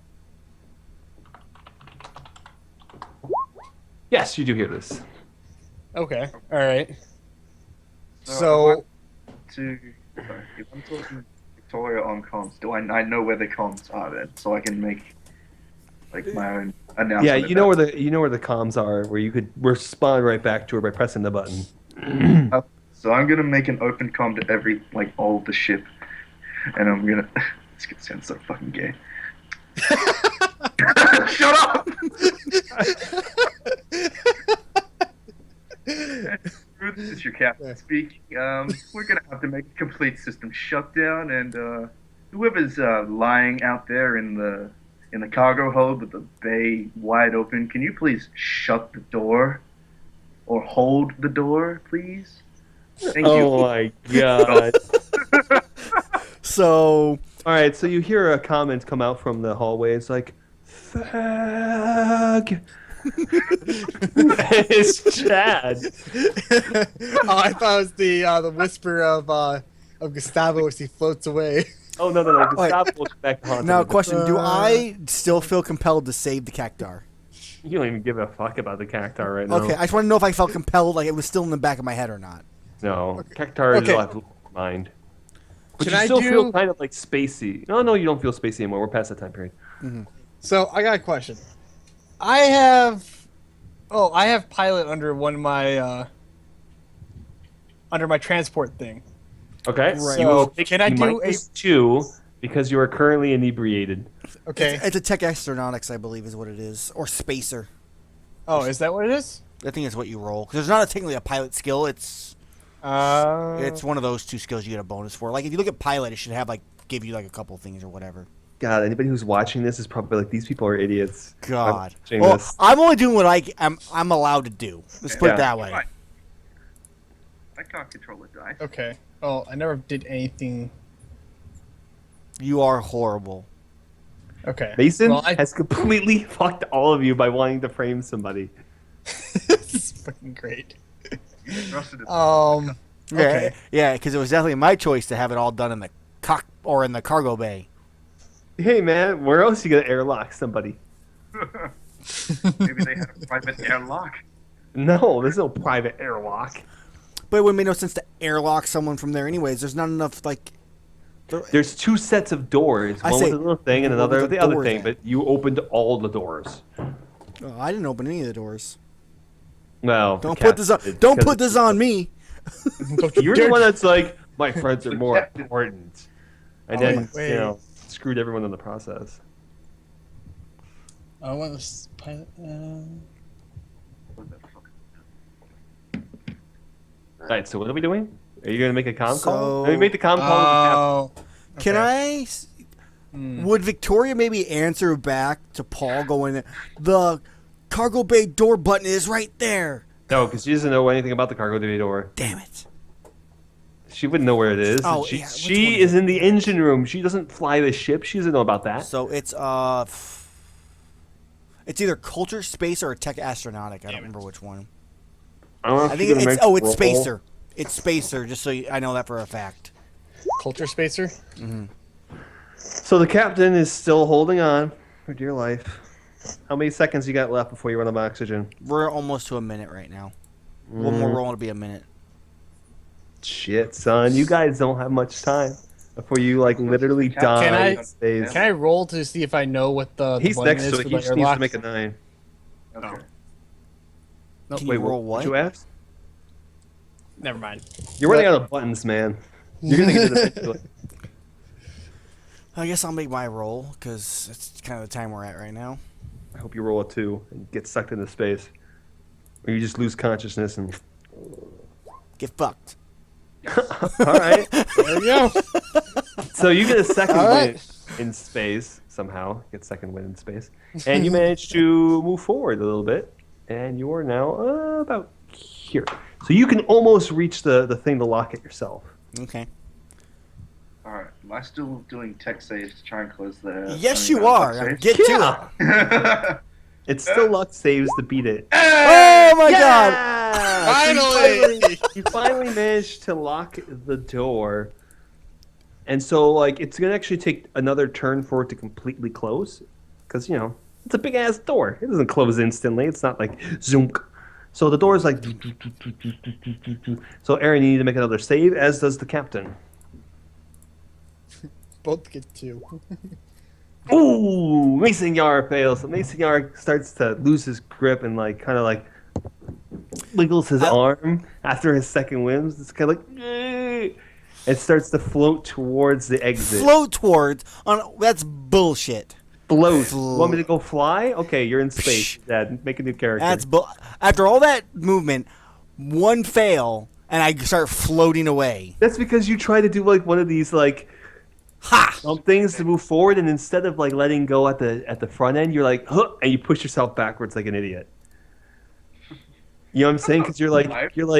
Yes, you do hear this. Okay. All right. So, So Sorry, if I'm talking Victoria on comms, do I know where the comms are then, so I can make like my own announcement. Yeah, you know about where the comms are, where you could respond right back to her by pressing the button. So I'm gonna make an open comm to every all of the ship, and I'm gonna. This could sound so fucking gay. Shut up! Ruth, it's your captain speaking. We're gonna have to make a complete system shutdown, and whoever's lying out there in the cargo hold with the bay wide open, can you please shut the door or hold the door, please? Thank Oh my god! So, All right, so you hear a comment come out from the hallway. It's like, "Fag." It's Chad. Oh, I thought it was the whisper of Gustavo as he floats away. Oh no! Gustavo looks back to haunt now him. question: do I still feel compelled to save the cactar? You don't even give a fuck about the cactar right now. Okay, I just want to know if I felt compelled, like it was still in the back of my head or not. No, cactar is Okay. left mind. But Can you I still feel do- kind of like spacey. No, you don't feel spacey anymore. We're past that time period. So I got a question. I have pilot under one of my under my transport thing. Okay, Right. you will So, take can I do a- -2 because you are currently inebriated. Okay. It's a tech astronautics, I believe, is what it is, or spacer. Oh, is that what it is? I think it's what you roll. 'Cause there's not technically a pilot skill. It's one of those two skills you get a bonus for. Like if you look at pilot, it should have give you like a couple things or whatever. God, anybody who's watching this is probably like, these people are idiots. God. I'm watching Well, this. I'm only doing what I'm allowed to do. Let's put Yeah. it that way. Right. I can't control the dice. Okay. Oh, I never did anything. You are horrible. Okay. Mason Well, has completely fucked all of you by wanting to frame somebody. this is fucking great. Trusted it. Okay. Yeah, because it was definitely my choice to have it all done in the in the cargo bay. Hey man, where else you gonna airlock somebody? Maybe they had a private airlock. No, there's no private airlock. But it would make no sense to airlock someone from there, anyways. There's not enough There's 2 sets of doors. I One say, with a little thing and what another was with the the other door thing, then? but you opened all the doors. Oh, I didn't open any of the doors. Well, Don't put this on me. You're the one that's like, my friends are more important, and then wait. screwed everyone in the process. I want this pilot. All right, so what are we doing? Are you gonna make a comm So- call? Let me make the comm call. Oh. Can okay. I? Would Victoria maybe answer back to Paul going, the cargo bay door button is right there? No, because she doesn't know anything about the cargo bay door. Damn it. She wouldn't know where it is. Oh, she yeah, which one she is is in the engine room. She doesn't fly the ship. She doesn't know about that. So it's it's either culture, space, or tech astronautic. I don't remember which one. I don't know if I she's think gonna it's make it's roll. spacer. It's spacer. Just so I know that for a fact. Culture spacer. So the captain is still holding on for dear life. How many seconds you got left before you run out of oxygen? We're almost to a minute right now. One more roll, it'll be a minute. Shit, son, you guys don't have much time before you literally die. Can I- in space. Can I roll to see if I know what the He's button next is to for it. He the just needs to airlock? make a 9. Okay. Nope. Can you roll what? What'd you ask? Never mind. You're running out of buttons, man. You're gonna get it eventually. I guess I'll make my roll because it's kind of the time we're at right now. I hope you roll a 2 and get sucked into space, or you just lose consciousness and. Get fucked. All right. There we go. So you get a second All win right. in space somehow. Get second win in space, and you manage to move forward a little bit, and you are now about here. So you can almost reach the thing to lock it yourself. Okay. Alright. Am I still doing tech saves to try and close the. Yes, turning you down are. tech saves? Get to Yeah. it. It's still luck saves to beat it. Oh my god! Finally! You finally managed to lock the door. And so, it's going to actually take another turn for it to completely close. Because, it's a big-ass door. It doesn't close instantly. It's not like zoom. So the door is like... So, Aaron, you need to make another save, as does the captain. Both get 2. Ooh, Mason Yar fails. So Mason Yar starts to lose his grip and like kind of like wiggles his arm after his second whims. It's kind of like it starts to float towards the exit. Float towards that's bullshit. Float. Want me to go fly? Okay, you're in space. Dad, make a new character. After all that movement, one fail, and I start floating away. That's because you try to do like one of these like some things to move forward, and instead of like letting go at the front end, you're like, huh, and you push yourself backwards like an idiot. You know what I'm saying? Because you're like you know,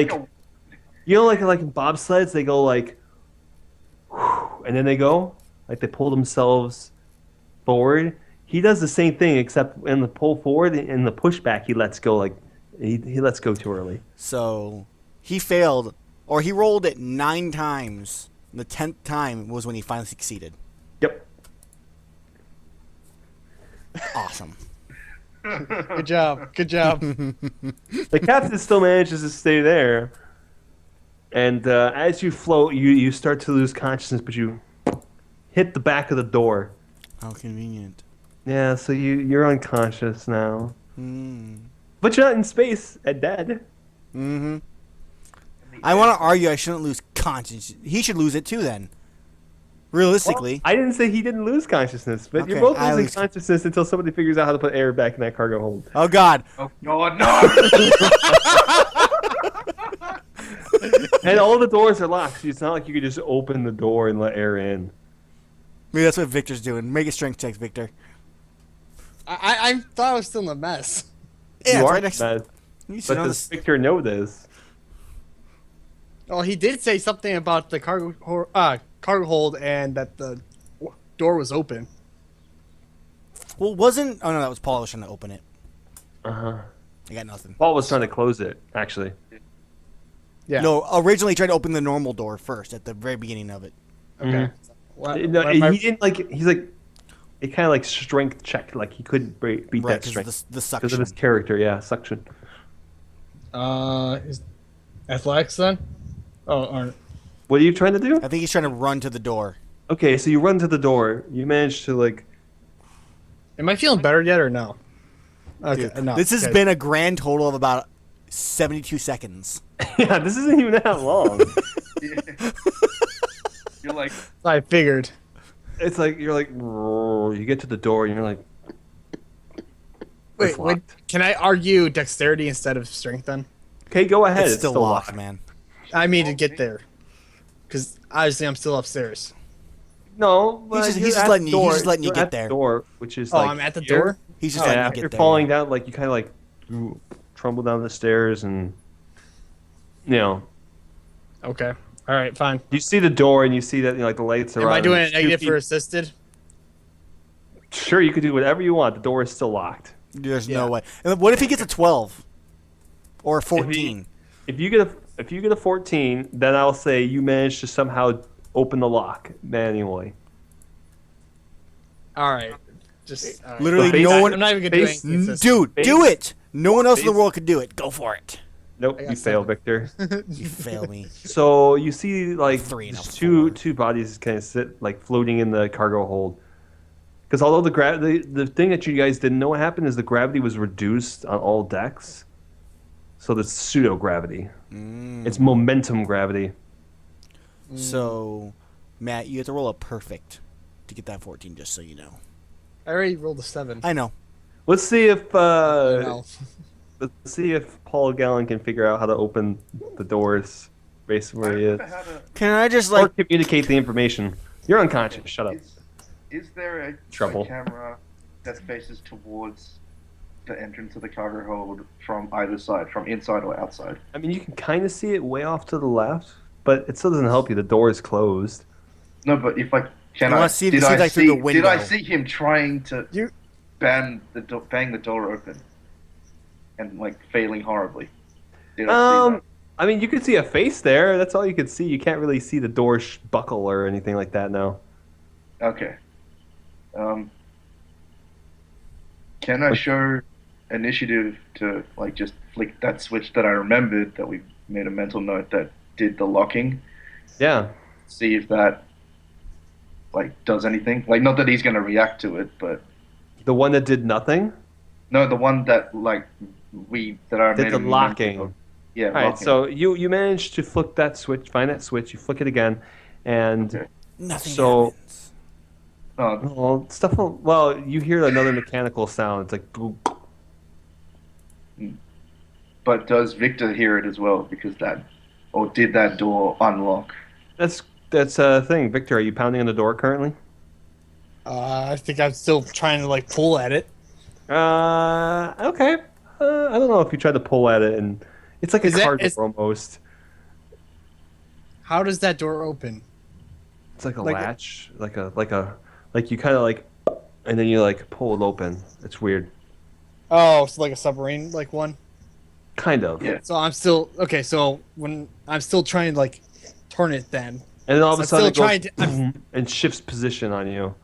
like in bobsleds, they go like, and then they go like they pull themselves forward. He does the same thing, except in the pull forward and the pushback, he lets go like he lets go too early. So he failed, or he rolled it 9 times. The 10th time was when he finally succeeded. Yep. Awesome. Good job. Good job. The captain still manages to stay there, and as you float, you start to lose consciousness, but you hit the back of the door. How convenient. Yeah, so you're unconscious now, Mm. but you're not in space and dead. Mm-hmm. I want to argue I shouldn't lose consciousness. He should lose it too then. Realistically. Well, I didn't say he didn't lose consciousness, but you're Okay, both I losing lose- consciousness until somebody figures out how to put air back in that cargo hold. Oh, God. Oh God, no! And all the doors are locked, so it's not like you could just open the door and let air in. Maybe that's what Victor's doing. Make a strength check, Victor. I thought I was still in a mess. Yeah, you it's are right next. mad, You should but know does this. Victor know this? Oh, he did say something about the cargo hold and that the door was open. Well, wasn't. Oh, no, that was Paul. I was trying to open it. Uh-huh. I got nothing. Paul was trying to close it, actually. Yeah. No, originally he tried to open the normal door first at the very beginning of it. Okay. What, No, my- he didn't like. He's like, it kind of like strength checked. Like he couldn't beat Right, that because strength of the because suction. of his character. Yeah, suction. is athletics then? Oh, or What are you trying to do? I think he's trying to run to the door. Okay, so you run to the door. You manage to like. am I feeling better yet or no? Okay, Dude, no. this has okay. been a grand total of about 72 seconds. Yeah, this isn't even that long. You're like, I figured. It's like you're like you get to the door and you're like. Wait, It's wait. locked. Can I argue dexterity instead of strength then? Okay, go ahead. It's still locked, man. I mean to get there, because obviously I'm still upstairs. No, but just- you're he's just at letting the you- he's door. just letting you You're get at the there. door, which is Oh, like I'm at the here. door. He's just Yeah, letting you after get there. falling down, like you kind of like trumble down the stairs, and you know Okay. All right. Fine. you see the door, and you see that like the lights are Am on. I doing a and negative two for assisted? Sure, you could do whatever you want. The door is still locked. There's Yeah. no way. And what if he gets a 12? Or a 14? If you get a 14, then I'll say you managed to somehow open the lock manually. All right. Just all right. Literally Base- no one... I'm not even gonna do base- anything. assisted. Dude, Base- do it! No one else in the base- world could do it. Go for it. Nope, I got you fail, 7. Victor. You fail me. So you see like 3 and a just 4. two bodies kind of sit like floating in the cargo hold. Because although the thing that you guys didn't know what happened is the gravity was reduced on all decks, so there's pseudo gravity. It's momentum gravity. So, Matt, you have to roll a perfect to get that 14, just so you know. I already rolled a 7. I know. Let's see if No. let's see if Paul Gallen can figure out how to open the doors based on where he is, Can I just, or like... communicate the information. You're unconscious. Shut up. is there a Trouble. camera that faces towards the entrance of the cargo hold from either side, from inside or outside? I mean, you can kind of see it way off to the left, but it still doesn't help you. The door is closed. No, but if I can, You I wanna see- did see, I like, through see the did I window. see him trying to You- bang the door open and like failing horribly? Did I see I mean, you could see a face there. That's all you could see. You can't really see the door buckle or anything like that now. that? Okay. Can I show initiative to like just flick that switch that I remembered that we made a mental note that did the locking? Yeah. See if that like does anything. Like not that he's gonna react to it, but The one that did nothing no, the one that that I did made the him locking. remember. Yeah, All right, locking. so you managed to flick that switch, find that switch, you flick it again, and Okay. Nothing So- happens. Oh, well, stuff. Well, you hear another mechanical sound. It's like boop. but does Victor hear it as well? Because did that door unlock? That's a thing. Victor, are you pounding on the door currently? I think I'm still trying to like pull at it. Okay. I don't know if you tried to pull at it, and it's like a Is it- car is- door almost. How does that door open? It's like a like- latch, like you kind of like, and then you like pull it open. It's weird. Oh, it's like a submarine like one. Kind of. Yeah. So I'm still okay. So when I'm still trying to like turn it, then And then all of a I'm sudden still it goes trying to. and shifts position on you.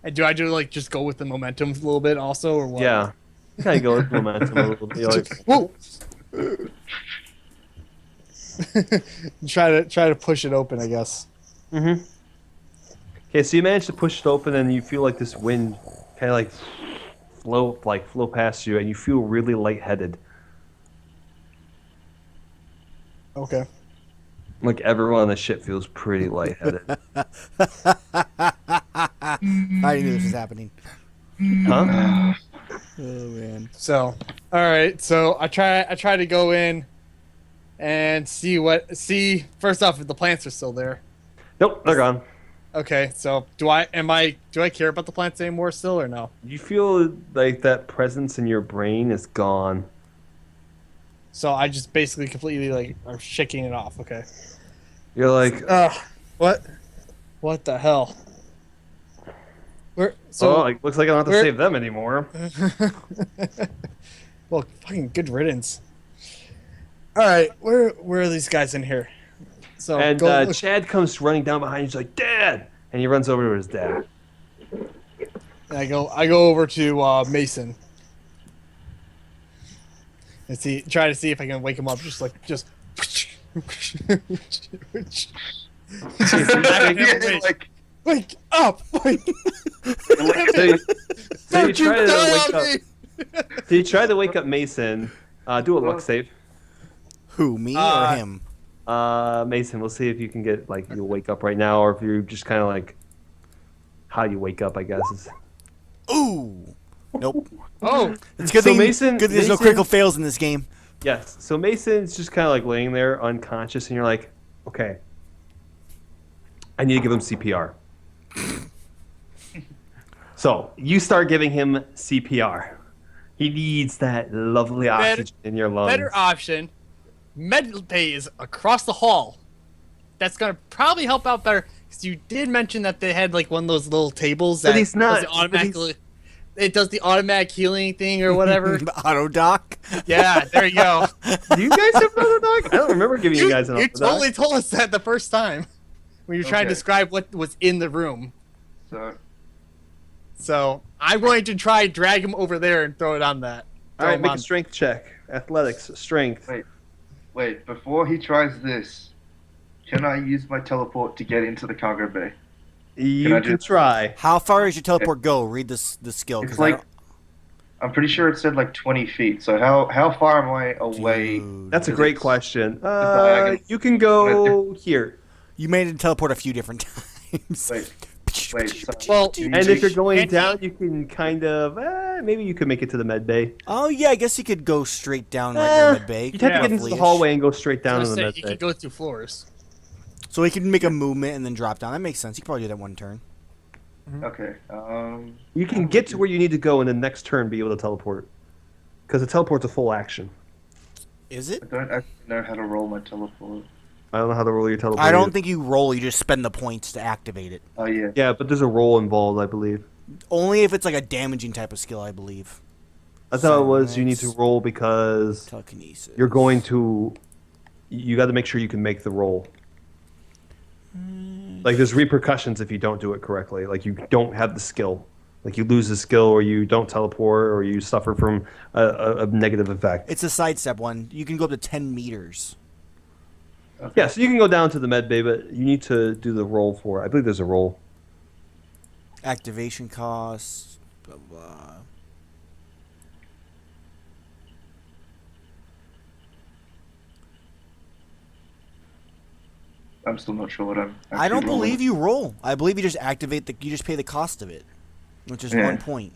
And do I do like just go with the momentum a little bit also, or what? Yeah. You kind of go with momentum a little bit. You're like, Whoa. try to push it open, I guess. mm-hmm. Okay, so you manage to push it open, and you feel like this wind kind of like flow past you, and you feel really lightheaded. Okay. Like everyone on the ship feels pretty lightheaded. I knew this was happening. Huh? Oh man. So, all right. So I try to go in and see first off if the plants are still there. Nope, they're gone. Okay. So do I care about the plants anymore still or no? You feel like that presence in your brain is gone. So I just basically completely like are shaking it off. Okay. You're like, What? What the hell? Where? So like looks like I don't have to where- save them anymore. well, fucking good riddance. All right, where are these guys in here? So And go look- Chad comes running down behind you. He's like, "Dad!" And he runs over to his dad. I go over to Mason and try to see if I can wake him up. Just Yeah, like wake up! Wake. So you Don't you try to die wake on up. me! So you try to wake up Mason. Do a luck save. Who, me or Uh, him? Mason, we'll see if you can get like you'll wake up right now, or if you're just kind of like how you wake up. I guess is Ooh. Nope. Oh, It's good So thing, Mason- good thing there's no Mason- critical fails in this game. yes. So Mason's just kind of like laying there unconscious, and you're like, okay, I need to give him CPR. So you start giving him CPR. He needs that lovely oxygen in your lungs. better option. Med bay is across the hall. That's gonna probably help out better because you did mention that they had like one of those little tables that But he's not- does the automatically. It does the automatic healing thing or whatever. The auto dock. Yeah, there you go. Do you guys have another dog? I don't remember giving you guys an You auto dog. totally told us that the first time when you were trying to Okay. describe what was in the room. so. So I'm going to try drag him over there and throw it on that. All Throw right, him make on- a strength check. Athletics, strength. Wait, before he tries this, can I use my teleport to get into the cargo bay? You I can do- try. How far does your teleport go? Read the skill. It's 'cause I like, don't- I'm pretty sure it said like 20 feet. So how far am I away? Dude. That's a Is great it- question. diagonal? You can go here. You made it teleport a few different times. Wait, so Well, you And if you're going And he- down, you can kind of maybe you could make it to the med bay. Oh yeah, I guess you could go straight down right in the mid bay. You'd have to get into the roughly-ish. hallway and go straight down I to was the gonna med say, bay. he could go through floors. So he can make a movement and then drop down. That makes sense. You could probably do that one turn. okay. You can get to where you need to go, and then next turn be able to teleport. Because the teleport's a full action. Is it? I don't actually know how to roll my teleport. I don't know how to roll your teleport. I don't either. think you roll. You just spend the points to activate it. Oh yeah. Yeah, but there's a roll involved, I believe. Only if it's like a damaging type of skill, I believe. I thought it was you need to Silence. roll because Telekinesis. you're going to. You got to make sure you can make the roll. Like there's repercussions if you don't do it correctly. Like you don't have the skill. Like you lose the skill, or you don't teleport, or you suffer from a negative effect. It's a sidestep one. You can go up to 10 meters. Okay. Yeah, so you can go down to the med bay, but you need to do the roll for it. I believe there's a roll. Activation costs. Blah, blah. I'm still not sure what I'm. I don't actually rolling. believe you roll. I believe you just activate the. You just pay the cost of it, which is Yeah. 1 point.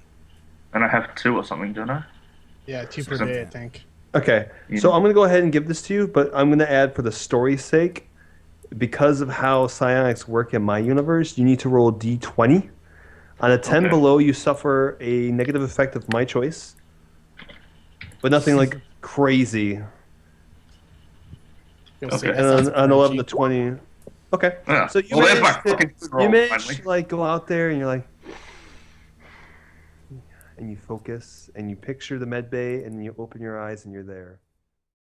And I have 2 or something, don't I? Yeah, 2 per day, I think. Okay, You so know. I'm going to go ahead and give this to you, but I'm going to add for the story's sake, because of how psionics work in my universe, you need to roll d20. On a 10 Okay. below, you suffer a negative effect of my choice, but nothing like crazy. You'll see, Okay. that And sounds on 11 to crunchy. 20, okay. Yeah. So you Well, there's my managed, to, fucking roll, you managed finally. to like go out there and you're like, and you focus and you picture the med bay and you open your eyes and you're there.